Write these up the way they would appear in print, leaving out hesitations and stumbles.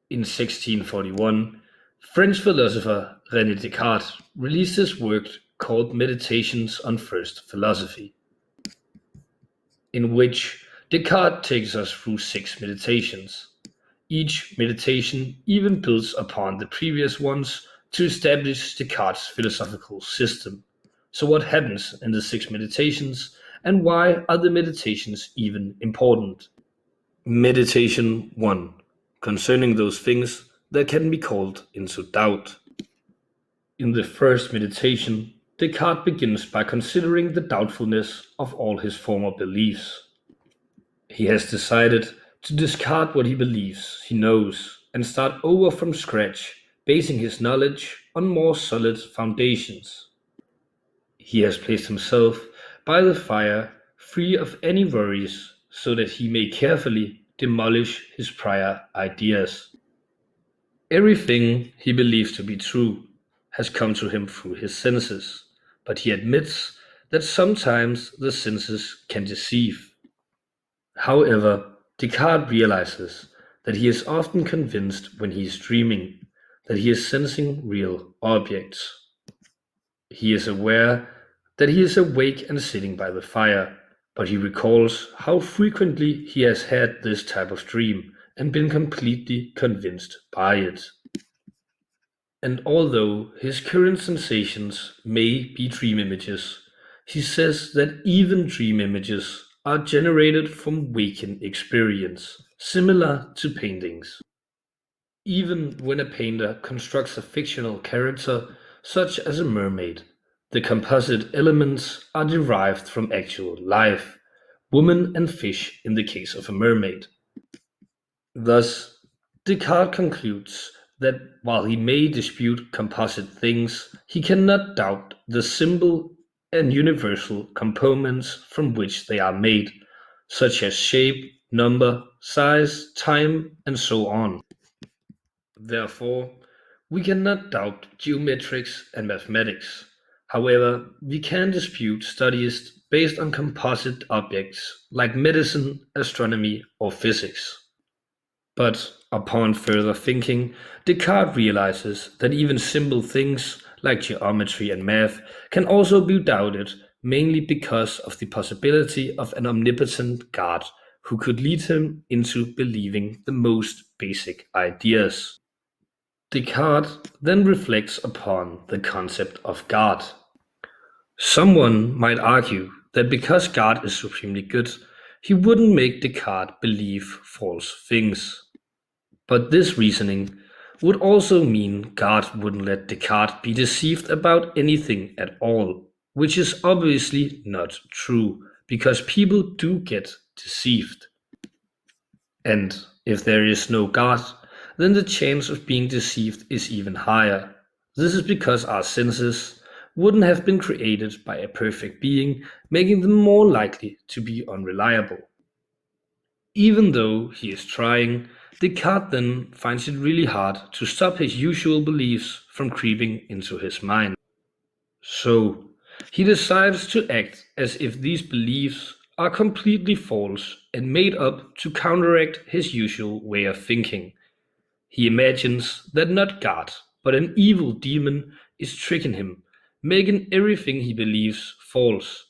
In 1641, French philosopher René Descartes released his work called Meditations on First Philosophy, in which Descartes takes us through six meditations. Each meditation even builds upon the previous ones to establish Descartes' philosophical system. So, what happens in the six meditations, and why are the meditations even important? Meditation 1, concerning those things that can be called into doubt. In the first meditation, Descartes begins by considering the doubtfulness of all his former beliefs. He has decided to discard what he believes he knows and start over from scratch, basing his knowledge on more solid foundations. He has placed himself by the fire, free of any worries, so that he may carefully demolish his prior ideas. Everything he believes to be true has come to him through his senses, but he admits that sometimes the senses can deceive. However, Descartes realizes that he is often convinced when he is dreaming that he is sensing real objects. He is aware that he is awake and sitting by the fire, but he recalls how frequently he has had this type of dream and been completely convinced by it. And although his current sensations may be dream images, he says that even dream images are generated from waking experience, similar to paintings. Even when a painter constructs a fictional character, such as a mermaid, the composite elements are derived from actual life, woman and fish in the case of a mermaid. Thus, Descartes concludes that while he may dispute composite things, he cannot doubt the simple and universal components from which they are made, such as shape, number, size, time, and so on. Therefore, we cannot doubt geometrics and mathematics. However, we can dispute studies based on composite objects like medicine, astronomy, or physics. But upon further thinking, Descartes realizes that even simple things like geometry and math can also be doubted, mainly because of the possibility of an omnipotent God who could lead him into believing the most basic ideas. Descartes then reflects upon the concept of God. Someone might argue that because God is supremely good, he wouldn't make Descartes believe false things. But this reasoning would also mean God wouldn't let Descartes be deceived about anything at all, which is obviously not true, because people do get deceived. And if there is no God, then the chance of being deceived is even higher. This is because our senses wouldn't have been created by a perfect being, making them more likely to be unreliable. Even though he is trying, Descartes then finds it really hard to stop his usual beliefs from creeping into his mind. So, he decides to act as if these beliefs are completely false and made up to counteract his usual way of thinking. He imagines that not God, but an evil demon is tricking him, making everything he believes false.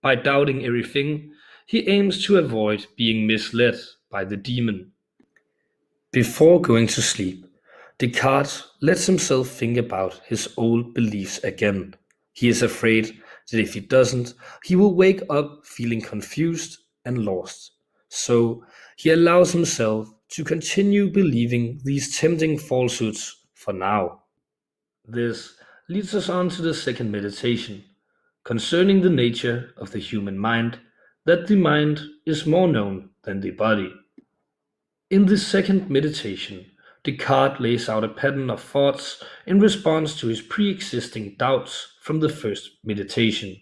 By doubting everything, he aims to avoid being misled by the demon. Before going to sleep, Descartes lets himself think about his old beliefs again. He is afraid that if he doesn't, he will wake up feeling confused and lost. So he allows himself to continue believing these tempting falsehoods for now. This leads us on to the second meditation, concerning the nature of the human mind, that the mind is more known than the body. In this second meditation, Descartes lays out a pattern of thoughts in response to his pre existing doubts from the first meditation.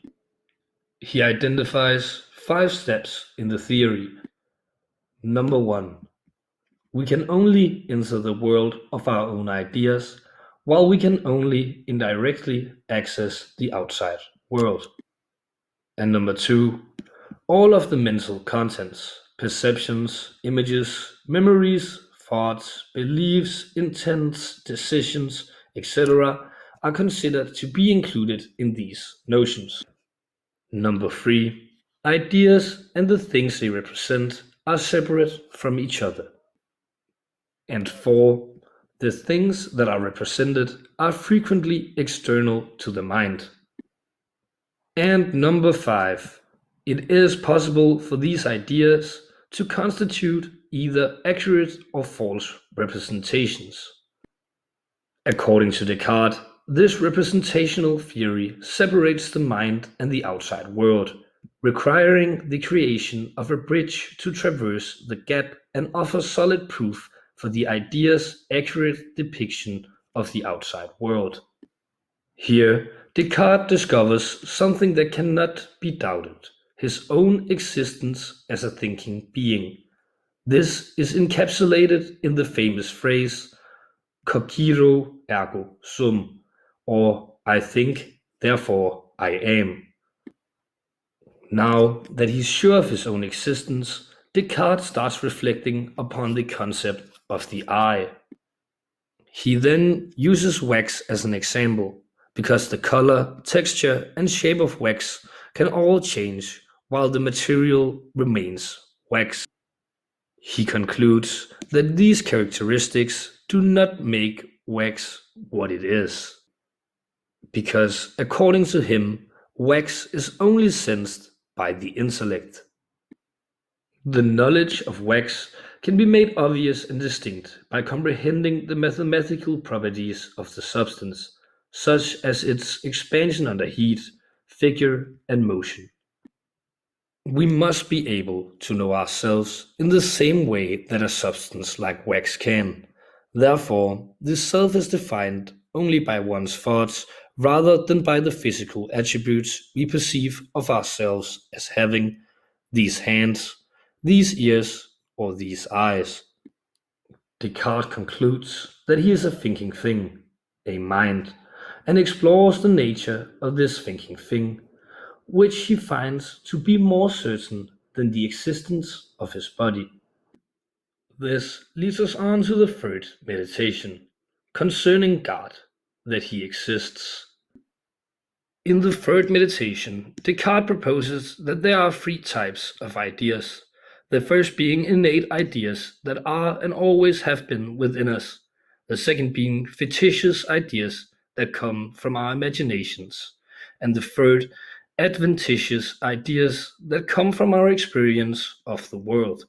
He identifies 5 steps in the theory. Number 1. We can only enter the world of our own ideas, while we can only indirectly access the outside world. And number 2. All of the mental contents, perceptions, images, memories, Thoughts, beliefs, intents, decisions, etc., are considered to be included in these notions. Number three, ideas and the things they represent are separate from each other. And four, the things that are represented are frequently external to the mind. And number five, it is possible for these ideas to constitute either accurate or false representations. According to Descartes, this representational theory separates the mind and the outside world, requiring the creation of a bridge to traverse the gap and offer solid proof for the idea's accurate depiction of the outside world. Here, Descartes discovers something that cannot be doubted: his own existence as a thinking being. This is encapsulated in the famous phrase "cogito ergo sum," or "I think, therefore I am." Now that he's sure of his own existence, Descartes starts reflecting upon the concept of the I. He then uses wax as an example, because the color, texture, and shape of wax can all change while the material remains wax. He concludes that these characteristics do not make wax what it is, because according to him, wax is only sensed by the intellect. The knowledge of wax can be made obvious and distinct by comprehending the mathematical properties of the substance, such as its expansion under heat, figure, and motion. We must be able to know ourselves in the same way that a substance like wax can. Therefore, the self is defined only by one's thoughts rather than by the physical attributes we perceive of ourselves as having: these hands, these ears, or these eyes. Descartes concludes that he is a thinking thing, a mind, and explores the nature of this thinking thing, which he finds to be more certain than the existence of his body. This leads us on to the third meditation, concerning God, that he exists. In the third meditation, Descartes proposes that there are three types of ideas. The first being innate ideas that are and always have been within us. The second being fictitious ideas that come from our imaginations. And the third, adventitious ideas that come from our experience of the world.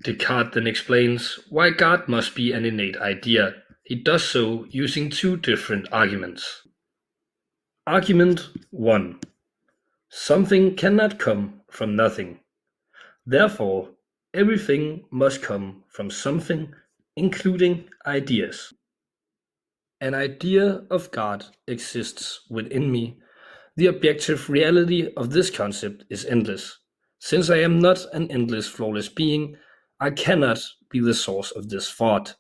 Descartes then explains why God must be an innate idea. He does so using two different arguments. Argument 1. Something cannot come from nothing. Therefore, everything must come from something, including ideas. An idea of God exists within me. The objective reality of this concept is endless. Since I am not an endless, flawless being, I cannot be the source of this thought.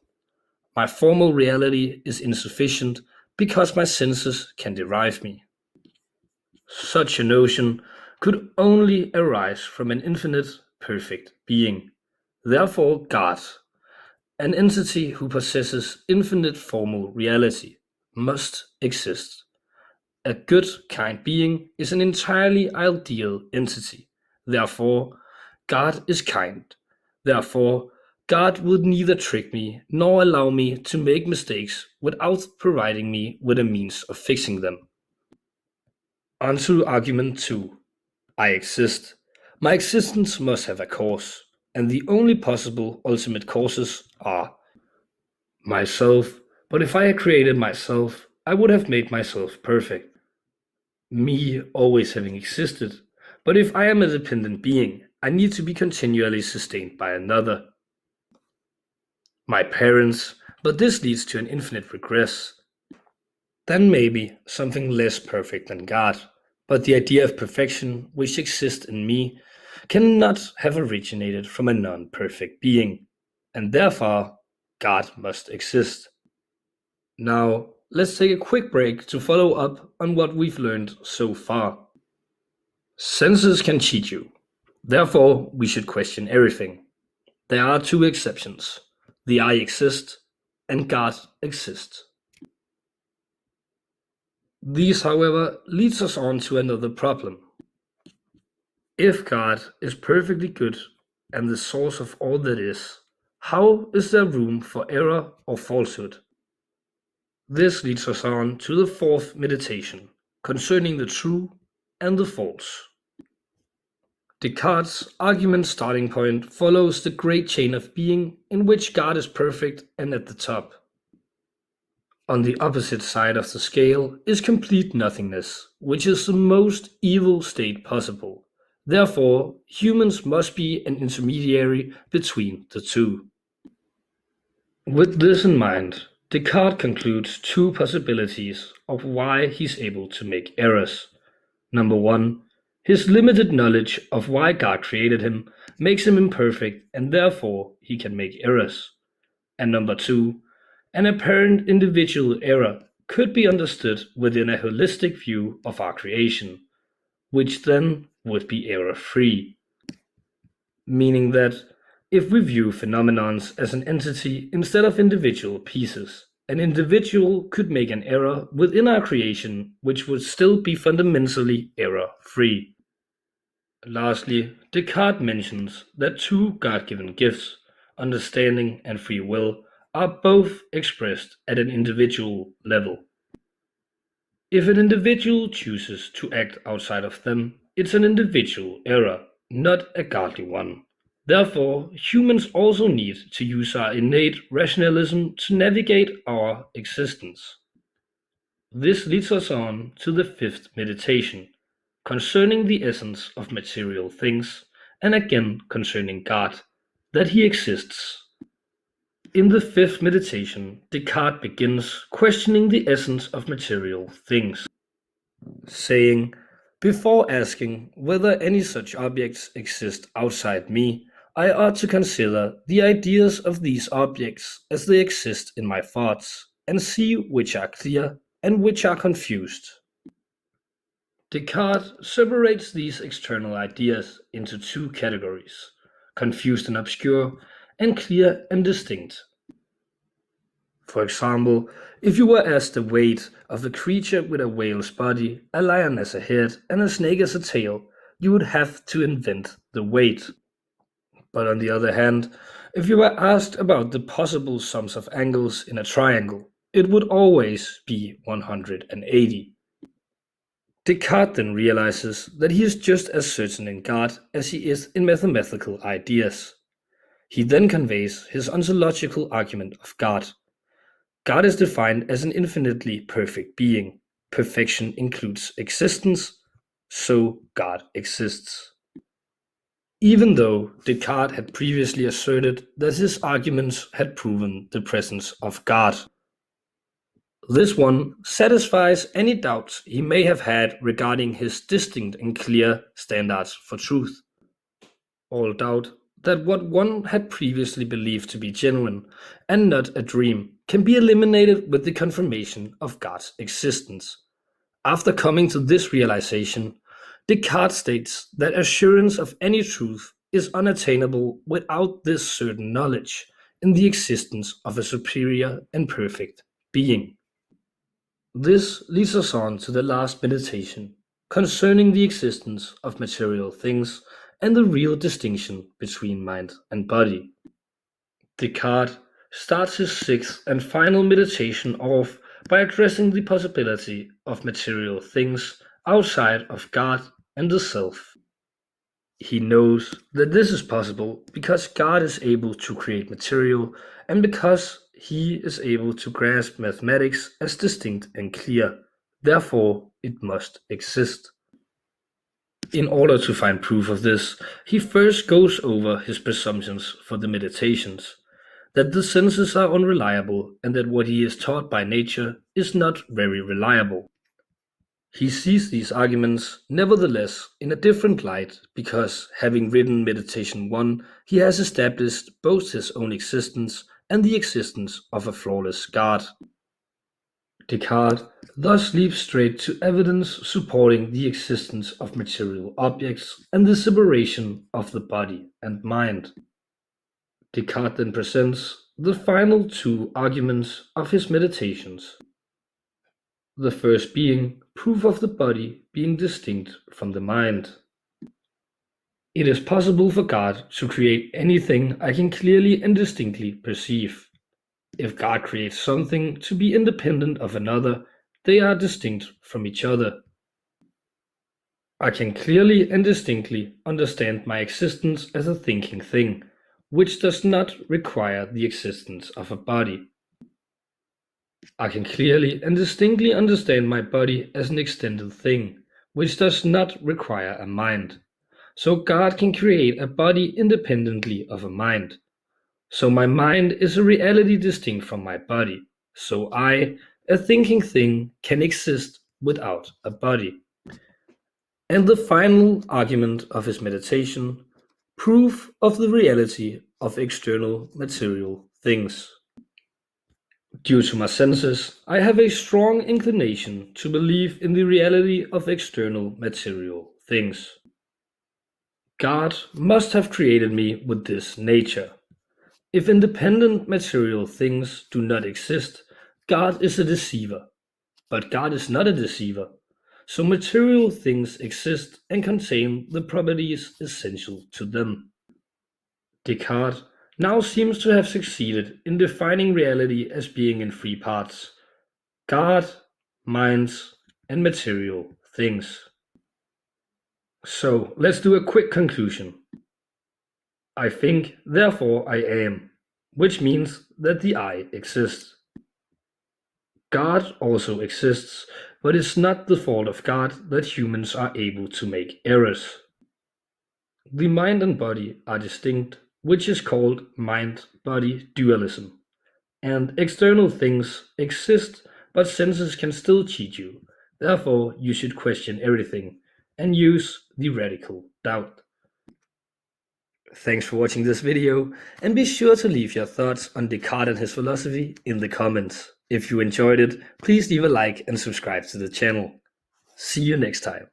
My formal reality is insufficient because my senses can derive me. Such a notion could only arise from an infinite, perfect being. Therefore, God, an entity who possesses infinite formal reality, must exist. A good, kind being is an entirely ideal entity. Therefore, God is kind. Therefore, God would neither trick me nor allow me to make mistakes without providing me with a means of fixing them. On to argument 2. I exist. My existence must have a cause, and the only possible ultimate causes are myself. But if I had created myself, I would have made myself perfect. Me always having existed. But if I am a dependent being, I need to be continually sustained by another. My parents, but this leads to an infinite regress. Then maybe something less perfect than God. But the idea of perfection which exists in me cannot have originated from a non-perfect being, and therefore God must exist. Now, let's take a quick break to follow up on what we've learned so far. Senses can cheat you. Therefore, we should question everything. There are two exceptions. the I exist, and God exists. These, however, leads us on to another problem. If God is perfectly good and the source of all that is, how is there room for error or falsehood? This leads us on to the fourth meditation, concerning the true and the false. Descartes' argument starting point follows the great chain of being in which God is perfect and at the top. On the opposite side of the scale is complete nothingness, which is the most evil state possible. Therefore, humans must be an intermediary between the two. With this in mind, Descartes concludes two possibilities of why he's able to make errors. Number one, his limited knowledge of why God created him makes him imperfect and therefore he can make errors. And number two, an apparent individual error could be understood within a holistic view of our creation, which then would be error-free. Meaning that if we view phenomenons as an entity instead of individual pieces, an individual could make an error within our creation which would still be fundamentally error-free. Lastly, Descartes mentions that two God-given gifts, understanding and free will, are both expressed at an individual level. If an individual chooses to act outside of them, it's an individual error, not a godly one. Therefore, humans also need to use our innate rationalism to navigate our existence. This leads us on to the fifth meditation, concerning the essence of material things, and again concerning God, that he exists. In the fifth meditation, Descartes begins questioning the essence of material things, saying, before asking whether any such objects exist outside me, I ought to consider the ideas of these objects as they exist in my thoughts, and see which are clear and which are confused. Descartes separates these external ideas into two categories, confused and obscure, and clear and distinct. For example, if you were asked the weight of a creature with a whale's body, a lion as a head, and a snake as a tail, you would have to invent the weight. But on the other hand, if you were asked about the possible sums of angles in a triangle, it would always be 180. Descartes then realizes that he is just as certain in God as he is in mathematical ideas. He then conveys his ontological argument of God. God is defined as an infinitely perfect being. Perfection includes existence, so God exists. Even though Descartes had previously asserted that his arguments had proven the presence of God. This one satisfies any doubts he may have had regarding his distinct and clear standards for truth. All doubt that what one had previously believed to be genuine and not a dream can be eliminated with the confirmation of God's existence. After coming to this realization, Descartes states that assurance of any truth is unattainable without this certain knowledge in the existence of a superior and perfect being. This leads us on to the last meditation, concerning the existence of material things and the real distinction between mind and body. Descartes starts his sixth and final meditation off by addressing the possibility of material things outside of God and the self. He knows that this is possible because God is able to create material and because he is able to grasp mathematics as distinct and clear. Therefore, it must exist. In order to find proof of this, he first goes over his presumptions for the meditations, that the senses are unreliable and that what he is taught by nature is not very reliable. He sees these arguments, nevertheless, in a different light because, having written Meditation 1, he has established both his own existence and the existence of a flawless God. Descartes thus leaps straight to evidence supporting the existence of material objects and the separation of the body and mind. Descartes then presents the final two arguments of his meditations. The first being proof of the body being distinct from the mind. It is possible for God to create anything I can clearly and distinctly perceive. If God creates something to be independent of another, they are distinct from each other. I can clearly and distinctly understand my existence as a thinking thing, which does not require the existence of a body. I can clearly and distinctly understand my body as an extended thing, which does not require a mind. So God can create a body independently of a mind. So my mind is a reality distinct from my body. So I, a thinking thing, can exist without a body. And the final argument of his meditation, proof of the reality of external material things. Due to my senses, I have a strong inclination to believe in the reality of external material things. God must have created me with this nature. If independent material things do not exist, God is a deceiver. But God is not a deceiver. So material things exist and contain the properties essential to them. Descartes now seems to have succeeded in defining reality as being in three parts: God, minds, and material things. So let's do a quick conclusion. I think, therefore I am, which means that the I exists. God also exists, but it's not the fault of God that humans are able to make errors. The mind and body are distinct, which is called mind-body dualism. And external things exist, but senses can still cheat you. Therefore, you should question everything and use the radical doubt. Thanks for watching this video, and be sure to leave your thoughts on Descartes and his philosophy in the comments. If you enjoyed it, please leave a like and subscribe to the channel. See you next time.